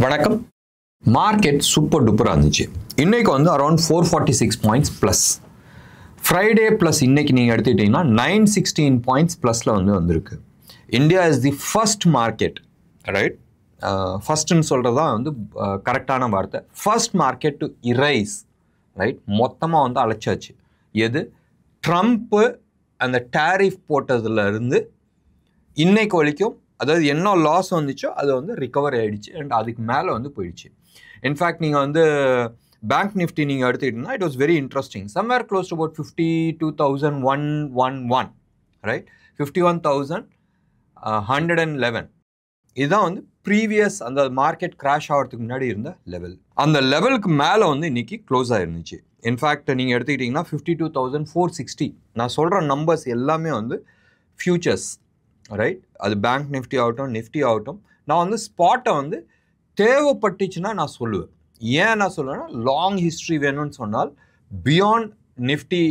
வணக்கம். Market super டூப்பராக இருந்துச்சு. இன்னைக்கு வந்து around 446 points plus. Friday plus இன்னைக்கு நீங்கள் எடுத்துக்கிட்டிங்கன்னா 916 பாயிண்ட்ஸ் ப்ளஸில் வந்திருக்கு. India is the first market, right? ஃபர்ஸ்ட்னு சொல்கிறது தான் கரெக்டான வார்த்தை. First market to rise, right? மொத்தமாக அழைச்சாச்சு. எது? ட்ரம்ப்பு அந்த டேரிஃப் போட்டதுலேருந்து இன்னைக்கு வரைக்கும், அதாவது என்ன லாஸ் வந்துச்சோ அது ரிகவர் ஆகிடுச்சு அண்ட் அதுக்கு மேலே போயிடுச்சு. இன்ஃபேக்ட் நீங்கள் பேங்க் நிஃப்டி நீங்கள் எடுத்துக்கிட்டிங்கன்னா it was very interesting. Somewhere close to about 52,111, right? 51,111 இதுதான் ப்ரீவியஸ் அந்த மார்க்கெட் கிராஷ் ஆகிறதுக்கு முன்னாடி இருந்த லெவல். அந்த லெவலுக்கு மேலே இன்னைக்கு க்ளோஸ் ஆகிருந்துச்சு. இன்ஃபேக்ட் நீங்கள் எடுத்துக்கிட்டிங்கன்னா 52,460. நான் சொல்கிற நம்பர்ஸ் எல்லாமே ஃபியூச்சர்ஸ், ரைட்? அது பேங்க் நிஃப்டி ஆகட்டும், நிஃப்டி ஆகட்டும். நான் ஸ்பாட்டை தேவைப்பட்டுச்சுன்னா நான் சொல்லுவேன். ஏன் நான் சொல்லுவேன்னா, லாங் ஹிஸ்ட்ரி வேணும்னு சொன்னால் பியாண்ட் நிஃப்டி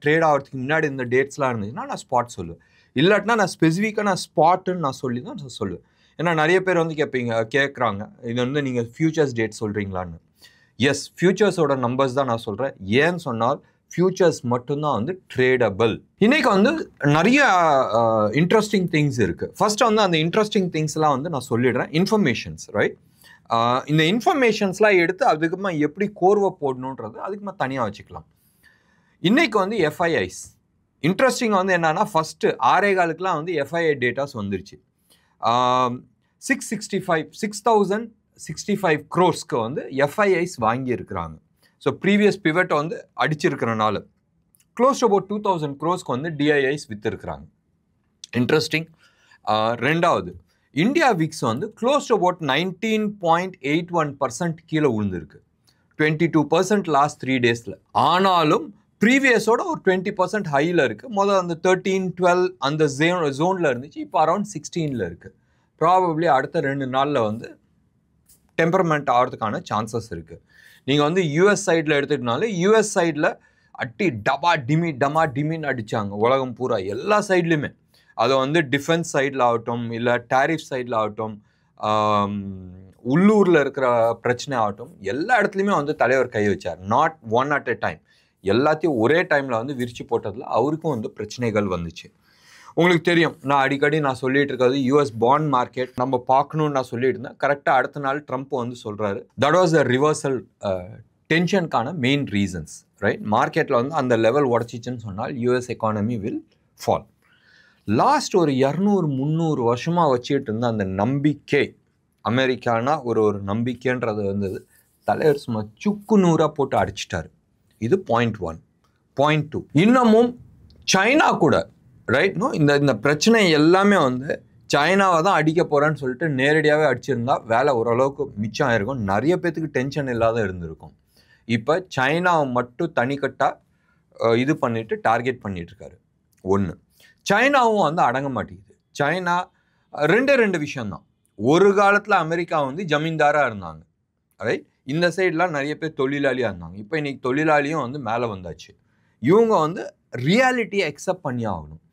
ட்ரேட் ஆகிறதுக்கு முன்னாடி இந்த டேட்ஸ்லாம் இருந்துச்சுன்னா நான் ஸ்பாட் சொல்லுவேன். இல்லாட்டினா நான் ஸ்பெசிஃபிக்காக நான் ஸ்பாட்டுன்னு நான் சொல்லி தான் நான் சொல்லுவேன். ஏன்னா நிறைய பேர் கேட்குறாங்க, இது நீங்கள் ஃபியூச்சர்ஸ் டேட் சொல்கிறீங்களான்னு. எஸ், ஃபியூச்சர்ஸோட நம்பர்ஸ் தான் நான் சொல்கிறேன். ஏன்னு சொன்னால் ஃபியூச்சர்ஸ் மட்டும்தான் ட்ரேடபிள். இன்னைக்கு நிறைய இன்ட்ரெஸ்டிங் திங்ஸ் இருக்குது. ஃபர்ஸ்ட் அந்த இன்ட்ரெஸ்டிங் திங்ஸ்லாம் நான் சொல்லிடுறேன். Informations, right? இந்த இன்ஃபர்மேஷன்ஸ்லாம் எடுத்து அதுக்குமா எப்படி கோர்வை போடணுன்றது அதுக்குமா தனியாக வச்சுக்கலாம். இன்னைக்கு எஃப்ஐஐஸ் இன்ட்ரெஸ்டிங் என்னன்னா, ஃபஸ்ட்டு 6.25 எஃப்ஐஐ டேட்டாஸ் வந்துருச்சு. 6,065 crores எஃப்ஐஐஸ் வாங்கியிருக்கிறாங்க. ஸோ ப்ரீவியஸ் பிவட் அடிச்சிருக்கிறனால close to about 2,000 crores DIIs விற்றுருக்குறாங்க. இன்ட்ரெஸ்டிங். ரெண்டாவது, India VIX close to about 19.81% கீழே விழுந்திருக்கு. 22% லாஸ்ட் 3 days. ஆனாலும் ப்ரீவியஸோட ஒரு 20% ஹையில் இருக்குது. முதல் அந்த 13, 12 அந்த ஜோனில் இருந்துச்சு. இப்போ அரௌண்ட் 16 இருக்குது. ப்ராபப்ளி அடுத்த 2 நாளில் டெம்பர்மெண்ட் ஆகிறதுக்கான சான்சஸ் இருக்குது. நீங்கள் யூஎஸ் சைடில் எடுத்துக்கிட்டனால யூஎஸ் சைடில் டமா டிமின்னு அடித்தாங்க உலகம் பூரா எல்லா சைட்லையுமே. அது டிஃபென்ஸ் சைடில் ஆகட்டும், இல்லை டேரிஃப் சைடில் ஆகட்டும், உள்ளூரில் இருக்கிற பிரச்சனை ஆகட்டும், எல்லா இடத்துலையுமே தலைவர் கை வச்சார். Not one at a time, எல்லாத்தையும் ஒரே டைமில் விரிச்சு போட்டதில் அவருக்கும் பிரச்சனைகள் வந்துச்சு. உங்களுக்கு தெரியும், நான் அடிக்கடி சொல்லிட்டு இருக்கிறது யூஎஸ் பாண்ட் மார்க்கெட் நம்ம பார்க்கணும்னு நான் சொல்லிட்டு இருந்தேன். கரெக்டாக அடுத்த நாள் ட்ரம்ப் சொல்கிறாரு, தட் வாஸ் அ ரிவர்சல் டென்ஷனுக்கான மெயின் ரீசன்ஸ், ரைட்? மார்க்கெட்டில் அந்த லெவல் உடச்சிச்சுன்னு சொன்னால் US economy will fall. Last ஒரு 200-300 வருஷமாக வச்சுட்டு இருந்த அந்த நம்பிக்கை, அமெரிக்கானா ஒரு நம்பிக்கைன்றது தலைவர் சும்மா சுக்கு நூறாக போட்டு அடிச்சிட்டாரு. இது பாயிண்ட் 1. பாயிண்ட் 2, இன்னமும் சைனா கூட, ரைட்? இந்த பிரச்சனை எல்லாமே சைனாவை தான் அடிக்க போகிறேன்னு சொல்லிட்டு நேரடியாகவே அடிச்சிருந்தா வேலை ஓரளவுக்கு மிச்சம் ஆயிருக்கும். நிறைய பேத்துக்கு டென்ஷன் இல்லாத இருந்திருக்கும். இப்போ சைனாவை மட்டும் தனிக்கட்டாக இது பண்ணிட்டு டார்கெட் பண்ணிட்டு இருக்காரு. ஒன்று, சைனாவும் அடங்க மாட்டேங்குது. சைனா ரெண்டு விஷயம்தான். ஒரு காலத்தில் அமெரிக்கா ஜமீன்தாராக இருந்தாங்க, ரைட்? இந்த சைட்லாம் நிறைய பேர் தொழிலாளியாக இருந்தாங்க. இப்போ இன்னைக்கு தொழிலாளியும் மேலே வந்தாச்சு. இவங்க ரியாலிட்டியை அக்செப்ட் பண்ணி ஆகணும்.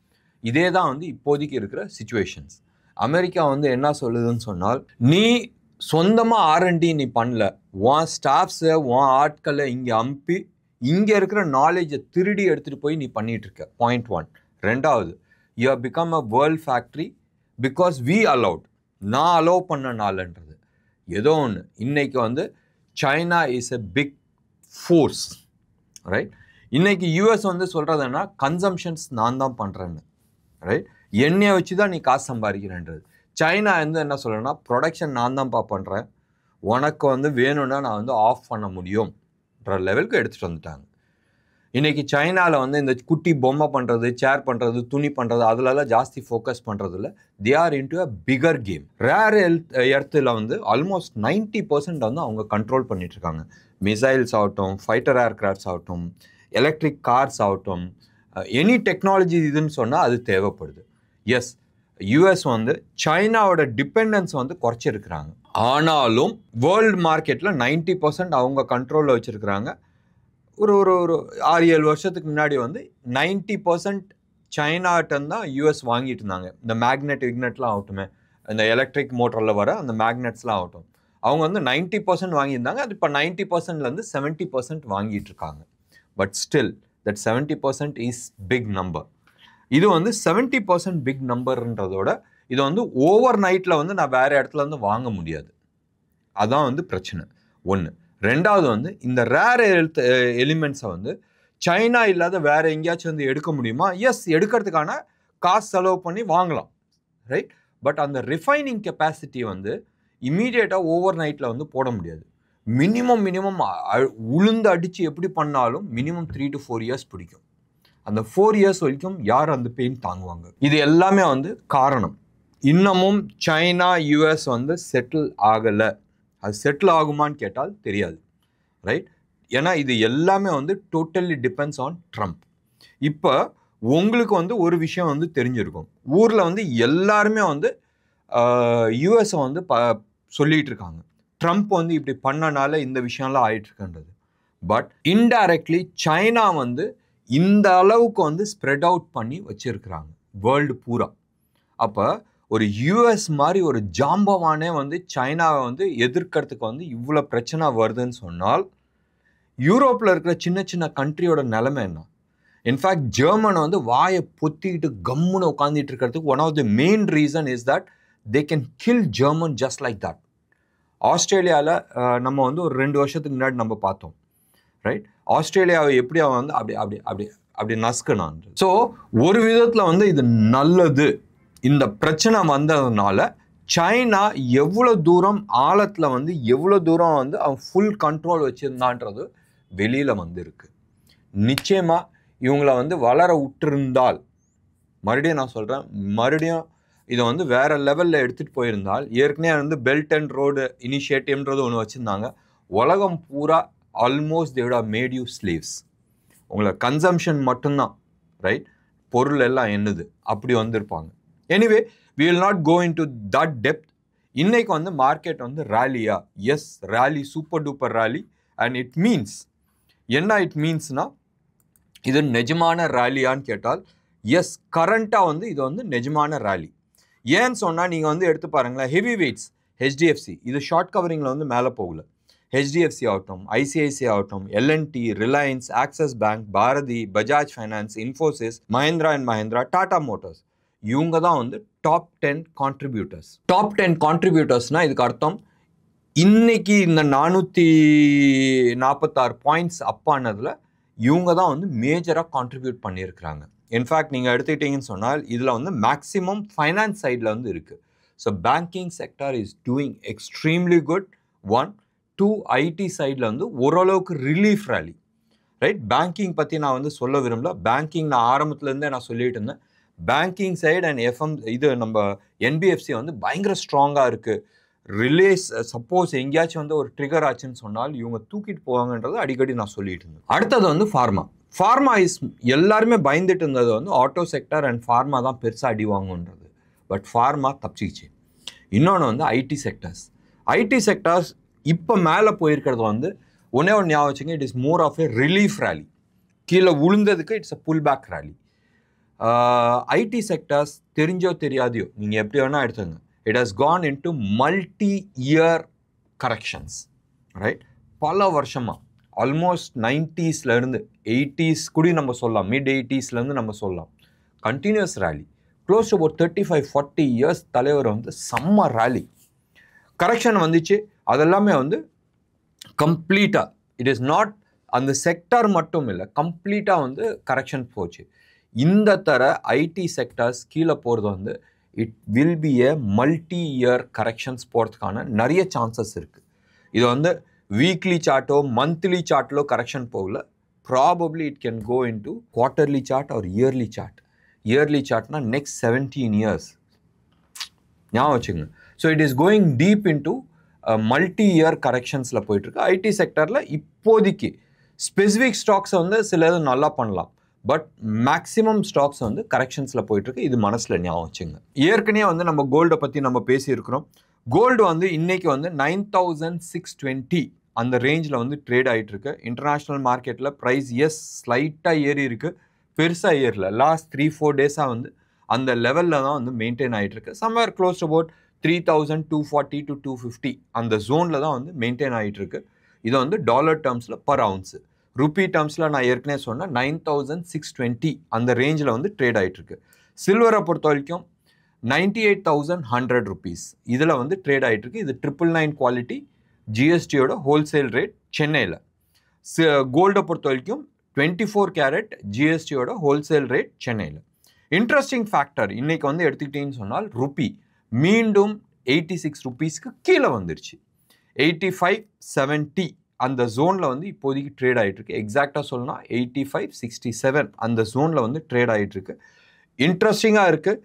இதே தான் இப்போதைக்கு இருக்கிற சிச்சுவேஷன்ஸ். அமெரிக்கா என்ன சொல்லுதுன்னு சொன்னால், நீ சொந்தமாக ஆர்என்டி நீ பண்ணல, உன் ஸ்டாஃப்ஸை உன் ஆட்களை இங்கே அனுப்பி இங்கே இருக்கிற நாலேஜை திருடி எடுத்துகிட்டு போய் நீ பண்ணிகிட்டு இருக்க. பாயிண்ட் 1. ரெண்டாவது, you have become a world factory because we allowed, நான் அலோவ் பண்ணனாலன்றது. ஏதோ ஒன்று இன்னைக்கு China is a big force, right? இன்னைக்கு யூஎஸ் சொல்கிறதுன்னா கன்சம்ஷன்ஸ் நான் தான் பண்ணுறேன்னு, ரைட்? எண்ணெயை வச்சு தான் நீ காசு சம்பாதிக்கிறேன்றது. சைனா என்ன சொல்கிறேன்னா, ப்ரொடக்ஷன் நான் தான்ப்பா பண்ணுறேன், உனக்கு வேணும்னா நான் ஆஃப் பண்ண முடியும்ன்ற லெவலுக்கு எடுத்துகிட்டு வந்துட்டாங்க. இன்றைக்கி சைனாவில் இந்த குட்டி பொம்மை பண்ணுறது, சேர் பண்ணுறது, துணி பண்ணுறது, அதிலலாம் ஜாஸ்தி ஃபோக்கஸ் பண்ணுறதில்ல. They are into a bigger game. Rare எர்த்தில் ஆல்மோஸ்ட் 90% அவங்க கண்ட்ரோல் பண்ணிகிட்ருக்காங்க. மிசைல்ஸ் ஆகட்டும், ஃபைட்டர் ஏர்க்ராஃப்ட்ஸ் ஆகட்டும், எலக்ட்ரிக் கார்ஸ் ஆகட்டும், எனி டெக்னாலஜி இதுன்னு சொன்னால் அது தேவைப்படுது. எஸ், யூஎஸ் சைனாவோட டிபெண்டன்ஸ் குறைச்சிருக்கிறாங்க. ஆனாலும் வேர்ல்டு மார்க்கெட்டில் 90% அவங்க கண்ட்ரோலில் வச்சுருக்கிறாங்க. ஒரு 6-7 வருஷத்துக்கு முன்னாடி 90% சைனாட்டன் தான் யூஎஸ் வாங்கிட்டு இருந்தாங்க. இந்த மேக்னெட்லாம் ஆகட்டுமே, இந்த எலக்ட்ரிக் மோட்டரில் வர அந்த மேக்னெட்ஸ்லாம் ஆகட்டும், அவங்க வந்து 90% வாங்கியிருந்தாங்க, அது இப்போ 90%லேருந்து 70% வாங்கிட்டு இருக்காங்க. But still that 70% is big number. இது வந்து 70% பிக் நம்பர்ன்றதோட இது வந்து ஓவர் நைட்டில் வந்து நான் வேறு இடத்துல வந்து வாங்க முடியாது. அதான் வந்து பிரச்சனை ஒன்று. ரெண்டாவது வந்து இந்த ரேர் எலிமெண்ட்ஸை வந்து சைனா இல்லாத வேற எங்கேயாச்சும் வந்து எடுக்க முடியுமா? எஸ், எடுக்கிறதுக்கான காசு செலவு பண்ணி வாங்கலாம், ரைட்? பட் அந்த ரிஃபைனிங் கெப்பாசிட்டி வந்து இம்மீடியட்டாக ஓவர் நைட்டில் வந்து போட முடியாது. மினிமம் உளுந்து அடித்து எப்படி பண்ணாலும் மினிமம் 3 to 4 years பிடிக்கும். அந்த 4 years வரைக்கும் யார் அந்த பெயின் தாங்குவாங்க? இது எல்லாமே வந்து காரணம். இன்னமும் சைனா யூஎஸ் வந்து செட்டில் ஆகலை. அது செட்டில் ஆகுமான்னு கேட்டால் தெரியாது, ரைட்? ஏன்னா இது எல்லாமே வந்து டோட்டலி டிபெண்ட்ஸ் ஆன் ட்ரம்ப். இப்போ உங்களுக்கு வந்து ஒரு விஷயம் வந்து தெரிஞ்சிருக்கும். ஊரில் வந்து எல்லாருமே வந்து யூஎஸை வந்து சொல்லிட்டு இருக்காங்க, ட்ரம்ப் வந்து இப்படி பண்ணனால இந்த விஷயம்லாம் ஆயிட்டு இருக்கின்றது. பட் இன்டைரக்ட்லி சைனா வந்து இந்த அளவுக்கு வந்து ஸ்ப்ரெட் அவுட் பண்ணி வச்சிருக்கிறாங்க வேர்ல்டு பூரா. அப்போ ஒரு யூஎஸ் மாதிரி ஒரு ஜாம்பவானே வந்து சைனாவை வந்து எதிர்க்கிறதுக்கு வந்து இவ்வளோ பிரச்சனை வருதுன்னு சொன்னால் யூரோப்பில் இருக்கிற சின்ன சின்ன கண்ட்ரியோட நிலைமை என்ன? இன்ஃபேக்ட் ஜெர்மனை வந்து வாயை பொத்திக்கிட்டு கம்முன்னு உட்காந்துட்டு இருக்கிறதுக்கு one of the main reason is that they can kill German just like that. ஆஸ்திரேலியாவில் நம்ம வந்து ஒரு 2 வருஷத்துக்கு முன்னாடி நம்ம பார்த்தோம், ரைட்? ஆஸ்திரேலியாவை எப்படி அவன் வந்து அப்படி நசுக்குனான். ஸோ ஒரு விதத்தில் வந்து இது நல்லது. இந்த பிரச்சனை வந்ததுனால சைனா எவ்வளோ தூரம் ஆழத்தில் வந்து எவ்வளோ தூரம் வந்து அவன் ஃபுல் கண்ட்ரோல் வச்சுருந்தான்றது வெளியில் வந்துருக்கு. நிச்சயமாக இவங்கள வந்து வளர விட்டுருந்தால், மறுபடியும் நான் சொல்கிறேன், மறுபடியும் இதை வந்து வேறு லெவலில் எடுத்துகிட்டு போயிருந்தால், ஏற்கனவே வந்து பெல்ட் அண்ட் ரோடு இனிஷியேட்டிவ்ன்றது ஒன்று வச்சுருந்தாங்க. உலகம் பூரா almost they would have made you slaves. உங்களை கன்சம்ஷன் மட்டும்தான், ரைட்? பொருள் எல்லாம் என்னது அப்படி வந்திருப்பாங்க. Anyway we will not go into that depth. இன்னைக்கு வந்து மார்க்கெட் வந்து ரேலியா? Yes, rally, super duper rally. And it means என்ன? இட் மீன்ஸ்னா இது நிஜமான ரேலியான்னு கேட்டால் எஸ், கரண்ட்டாக வந்து இது வந்து நிஜமான ரேலி. ஏன்னு சொன்னால் நீங்கள் வந்து எடுத்து பாருங்களேன், ஹெவி வெயிட்ஸ் ஹெச்டிஎஃப்சி இது ஷார்ட் கவரிங்கில் வந்து மேலே போகல. ஹெச்டிஎஃப்சி ஆகட்டும், ஐசிஐசிஐ ஆகட்டும், L and T, Reliance, Axis bank, Bharti, Bajaj finance, Infosys, Mahindra and Mahindra, Tata motors, இவங்க தான் வந்து டாப் 10 கான்ட்ரிபியூட்டர்ஸ். டாப் 10 கான்ட்ரிபியூட்டர்ஸ்னால் இதுக்கு அர்த்தம் இன்னைக்கு இந்த 446 பாயிண்ட்ஸ் அப்பானதில் இவங்க தான் வந்து மேஜராக கான்ட்ரிபியூட் பண்ணியிருக்கிறாங்க. இன்ஃபேக்ட் நீங்கள் எடுத்துக்கிட்டீங்கன்னு சொன்னால் இதில் வந்து மேக்ஸிமம் ஃபைனான்ஸ் சைடில் வந்து இருக்குது. So banking sector is doing extremely good. 1, 2 IT சைடில் வந்து ஓரளவுக்கு ரிலீஃப் ரேலி, ரைட்? பேங்கிங் பற்றி நான் வந்து சொல்ல விரும்பல. பேங்கிங் நான் ஆரம்பத்துலேருந்தே நான் சொல்லிட்டு இருந்தேன். பேங்கிங் சைடு அண்ட் இது நம்ம என்பிஎஃப்சி வந்து பயங்கர ஸ்ட்ராங்காக இருக்குது. சப்போஸ் எங்கேயாச்சும் வந்து ஒரு ட்ரிகர் ஆச்சுன்னு சொன்னால் இவங்க தூக்கிட்டு போவாங்கன்றது அடிக்கடி நான் சொல்லிட்டு இருந்தேன். அடுத்தது வந்து ஃபார்மா இஸ் எல்லாருமே பயந்துட்டு இருந்தது வந்து ஆட்டோ செக்டர் அண்ட் ஃபார்மா தான் பெருசாக அடி வாங்குன்றது. But pharma தப்பிச்சிச்சு. இன்னொன்று வந்து ஐடி செக்டர்ஸ் இப்போ மேலே போயிருக்கிறது வந்து ஒன்றே ஒன்று ஞாபகம் வச்சுங்க, it is more of a relief rally. கீழே விழுந்ததுக்கு it's a pull back rally. IT sectors தெரிஞ்சோ தெரியாதையோ நீங்கள் எப்படி வேணால் எடுத்துங்க, it has gone into multi-year corrections, right? பல வருஷமாக ஆல்மோஸ்ட் 90ஸ்லேருந்து 80s கூட நம்ம சொல்லலாம், மிட் 80ஸ்லேருந்து நம்ம சொல்லலாம், continuous rally. Close to about 35-40 years தலைவர் வந்து செம்ம ரேலி. கரெக்ஷன் வந்துச்சு, அதெல்லாமே வந்து கம்ப்ளீட்டாக இட் இஸ் நாட் அந்த செக்டர் மட்டும் இல்லை, கம்ப்ளீட்டாக வந்து கரெக்ஷன் போச்சு. இந்த தர ஐடி செக்டர்ஸ் கீழே போகிறது வந்து it will be a multi-year corrections போகிறதுக்கான நிறைய சான்சஸ் இருக்குது. இது வந்து வீக்லி சார்ட்டோ மந்த்லி சார்ட்டிலோ கரெக்ஷன் போகல. Probably it can go into quarterly chart or yearly chart. Yearly சார்ட்னா நெக்ஸ்ட் 17 years ஞாபகம் வச்சுங்க. So it is going deep into multi-year கரெக்ஷன்ஸில் போயிட்டுருக்கு. ஐடி செக்டரில் இப்போதைக்கு ஸ்பெசிஃபிக் ஸ்டாக்ஸை வந்து சிலது நல்லா பண்ணலாம், பட் மேக்ஸிமம் ஸ்டாக்ஸ் வந்து கரெக்ஷன்ஸில் போயிட்டுருக்கு. இது மனசில் ஞாபகம் வச்சுங்க. ஏற்கனவே வந்து நம்ம கோல்டை பற்றி நம்ம பேசியிருக்கிறோம். கோல்டு வந்து இன்றைக்கி வந்து 9620 அந்த ரேஞ்சில் வந்து ட்ரேட் ஆகிட்டுருக்கு. இன்டர்நேஷ்னல் மார்க்கெட்டில் ப்ரைஸ் எஸ் ஸ்லைட்டாக ஏறி இருக்குது, பெருசாக ஏறல. லாஸ்ட் 3-4 டேஸாக வந்து அந்த லெவலில் தான் வந்து மெயின்டைன் ஆகிட்டுருக்கு. சம்வேர் க்ளோஸ் அபவுட் 3240 to 250 அந்த ஜோனில் தான் வந்து மெயின்டைன் ஆகிட்டு இருக்கு. இதை வந்து டாலர் டேர்ம்ஸில் பர் அவுன்ஸு, ருப்பி டேர்ம்ஸில் நான் ஏற்கனவே சொன்னேன் 9620 அந்த ரேஞ்சில் வந்து ட்ரேட் ஆகிட்டு இருக்கு. சில்வரை பொறுத்த வரைக்கும் 98,100 rupees இதில் வந்து ட்ரேட் ஆகிட்டு இருக்கு. இது 999 குவாலிட்டி, ஜிஎஸ்டியோட ஹோல்சேல் ரேட் சென்னையில். கோல்டை பொறுத்த வரைக்கும் 24 கேரட் ஜிஎஸ்டியோட ஹோல்சேல் ரேட் சென்னையில். இன்ட்ரெஸ்டிங் ஃபேக்டர் இன்னைக்கு வந்து எடுத்துக்கிட்டீங்கன்னு சொன்னால் ருப்பி மீண்டும் 86 rupeesக்கு கீழே வந்துருச்சு. 8570 அந்த ஜோனில் வந்து இப்போதைக்கு ட்ரேட் ஆகிட்டு இருக்கு. எக்ஸாக்டாக சொல்லணும்னா 8567 அந்த ஜோனில் வந்து ட்ரேட் ஆகிட்டு இருக்கு. இன்ட்ரெஸ்டிங்காக இருக்குது.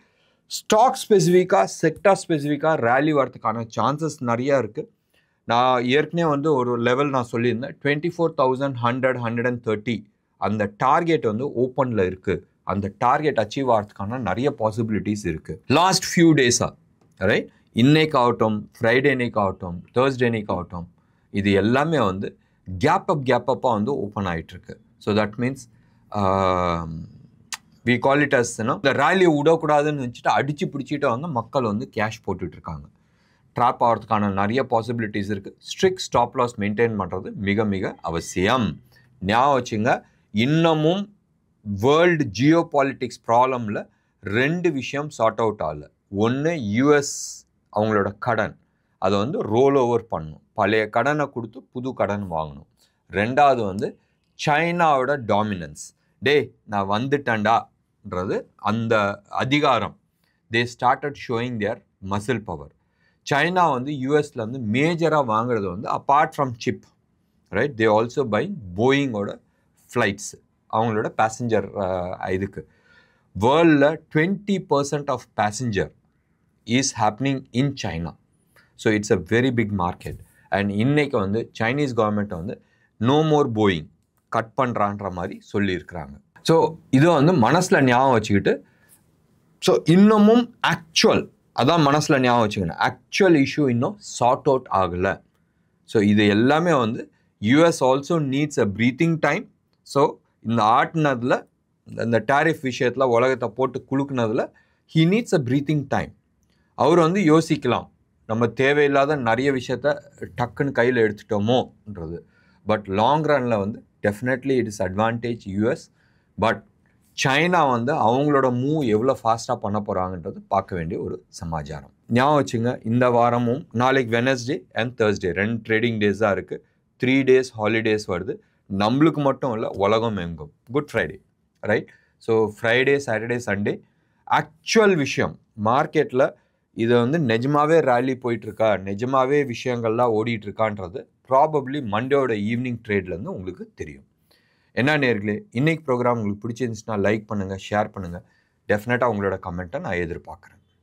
ஸ்டாக் ஸ்பெசிஃபிக்காக, செக்டார் ஸ்பெசிஃபிக்காக ரேலி வரதுக்கான சான்சஸ் நிறையா இருக்குது. நான் ஏற்கனவே வந்து ஒரு லெவல் நான் சொல்லியிருந்தேன் 24,100 130 அந்த டார்கெட் வந்து ஓப்பனில் இருக்குது. அந்த டார்கெட் அச்சீவ் ஆகிறதுக்கான நிறைய பாசிபிலிட்டிஸ் இருக்குது. லாஸ்ட் ஃபியூ டேஸாக ரைட், இன்னைக்கு ஆகட்டும், ஃப்ரைடே இன்னைக்கு ஆகட்டும், தேர்ஸ்டே இன்னைக்கு ஆகட்டும், இது எல்லாமே வந்து கேப் அப்பாக வந்து ஓப்பன் ஆகிட்டுருக்கு. So that means we call it அஸ்னா இந்த ரேலியை விடக்கூடாதுன்னு வச்சுட்டு அடித்து பிடிச்சிட்டு வந்து மக்கள் வந்து கேஷ் போட்டுட்ருக்காங்க. ட்ராப் ஆகிறதுக்கான நிறைய பாசிபிலிட்டிஸ் இருக்குது. ஸ்ட்ரிக்ட் ஸ்டாப் லாஸ் மெயின்டைன் பண்ணுறது மிக மிக அவசியம். ஞாபகம் வச்சுங்க, இன்னமும் வேர்ல்டு ஜியோ பாலிட்டிக்ஸ் ப்ராப்ளமில் 2 விஷயம் சார்ட் அவுட் ஆகலை. ஒன்று, யூஎஸ் அவங்களோட கடன் அதை வந்து ரோல் ஓவர் பண்ணணும், பழைய கடனை கொடுத்து புது கடன் வாங்கணும். 2வது வந்து சைனாவோட டாமினன்ஸ். நான் வந்துட்டேன்டான்றது அந்த அதிகாரம். They started showing their muscle power. China வந்து யூஎஸ்லேருந்து மேஜராக வாங்குறது வந்து apart from chip right, they also buying போயிங்கோட ஃப்ளைட்ஸ், அவங்களோட பேசஞ்சர் இதுக்கு. வேர்ல்டில் 20% of passenger is happening in China. So it's a very big market. And இன்னைக்கு வந்து சைனீஸ் கவர்மெண்ட்டை வந்து நோ மோர் போயிங் கட் பண்ணுறான்ற மாதிரி சொல்லியிருக்கிறாங்க. ஸோ இதை வந்து மனசில் ஞாபகம் வச்சுக்கிட்டு, ஸோ இன்னமும் ஆக்சுவல் அதான் மனசில் ஞாபகம் வச்சுக்கணும், ஆக்சுவல் இஷ்யூ இன்னும் சார்ட் அவுட் ஆகலை. ஸோ இது எல்லாமே வந்து US also needs a breathing time. So இந்த ஆட்டினதில், இந்த டேரிஃப் விஷயத்தில் உலகத்தை போட்டு குலுக்குனதில் he needs a breathing time. அவர் வந்து யோசிக்கலாம், நம்ம தேவையில்லாத நிறைய விஷயத்த டக்குன்னு கையில் எடுத்துட்டோமோன்றது. பட் லாங் ரனில் வந்து definitely it is advantage US. But China வந்து அவங்களோட மூவ் எவ்வளோ ஃபாஸ்ட்டாக பண்ண போகிறாங்கன்றது பார்க்க வேண்டிய ஒரு சமாச்சாரம். ஞாபகம் வச்சுங்க, இந்த வாரமும் நாளைக்கு Wednesday and Thursday 2 trading days தான் இருக்குது. 3 days ஹாலிடேஸ் வருது. நம்மளுக்கு மட்டும் இல்லை, உலகம் எங்கும் good Friday right. So Friday, Saturday, Sunday actual விஷயம் மார்க்கெட்டில் இது வந்து நிஜமாகவே ரேலி போயிட்டுருக்கா, நிஜமாகவே விஷயங்கள்லாம் ஓடிட்டுருக்கான்றது ப்ராபப்ளி மண்டேயோட ஈவினிங் ட்ரேட்லேருந்து உங்களுக்கு தெரியும். என்ன நேர்களே, இன்னைக்கு ப்ரோக்ராம் உங்களுக்கு பிடிச்சிருந்துச்சுன்னா லைக் பண்ணுங்கள், ஷேர் பண்ணுங்கள். டெஃபினட்டாக உங்களோட கமெண்ட்டை நான் எதிர்பார்க்குறேன்.